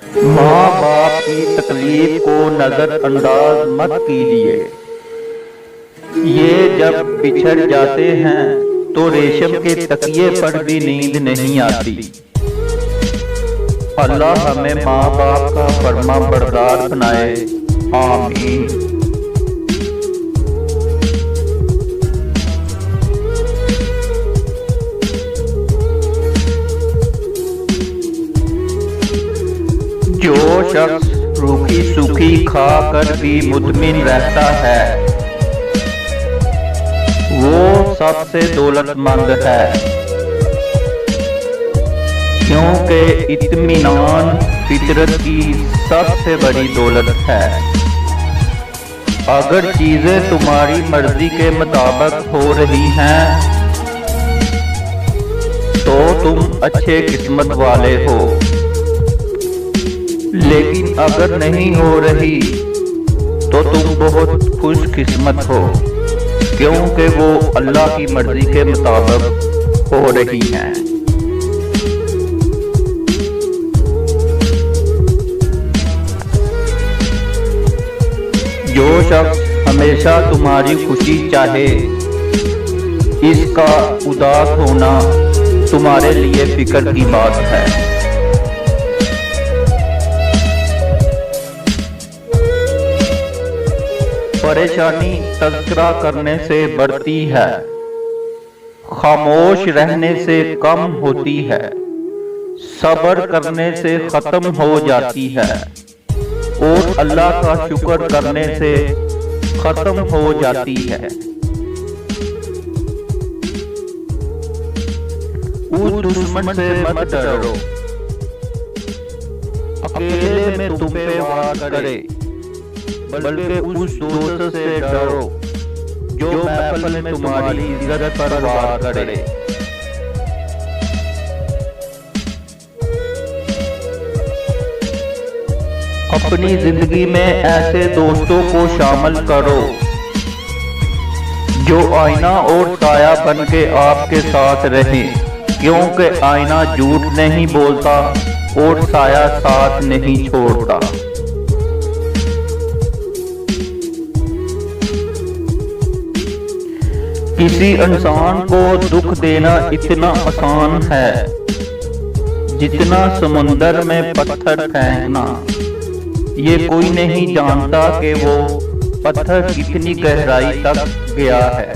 माँ बाप की तकलीफ को नजरअंदाज मत कीजिए। ये जब बिछड़ जाते हैं तो रेशम के तकिए पर भी नींद नहीं आती। अल्लाह हमें माँ बाप का फर्मा बरदार बनाए, आमीन। जो शख्स रूखी सूखी खाकर भी मुतमिन रहता है वो सबसे दौलतमंद है, क्योंकि इत्मीनान फितरत की सबसे बड़ी दौलत है। अगर चीजें तुम्हारी मर्जी के मुताबिक हो रही हैं तो तुम अच्छे किस्मत वाले हो, लेकिन अगर नहीं हो रही तो तुम बहुत खुशकिस्मत हो, क्योंकि वो अल्लाह की मर्जी के मुताबिक हो रही हैं। जो शख्स हमेशा तुम्हारी खुशी चाहे, इसका उदास होना तुम्हारे लिए फिक्र की बात है। परेशानी तज़किरा करने से बढ़ती है, खामोश रहने से कम होती है, सब्र करने से खत्म हो जाती है और अल्लाह का शुक्र करने से खत्म हो जाती है। उस दुश्मन से मत डरो, अकेले में तुम पे वार करे, बल्कि उस दोस्त से डरो जो महफिल में तुम्हारी इज्जत पर वार करे। अपनी जिंदगी में ऐसे दोस्तों को शामिल करो जो आईना और साया बन के आपके साथ रहे, क्योंकि आईना झूठ नहीं बोलता और साया साथ नहीं छोड़ता। किसी इंसान को दुख देना इतना आसान है जितना समुंदर में पत्थर फेंकना। ये कोई नहीं जानता कि वो पत्थर कितनी गहराई तक गया है।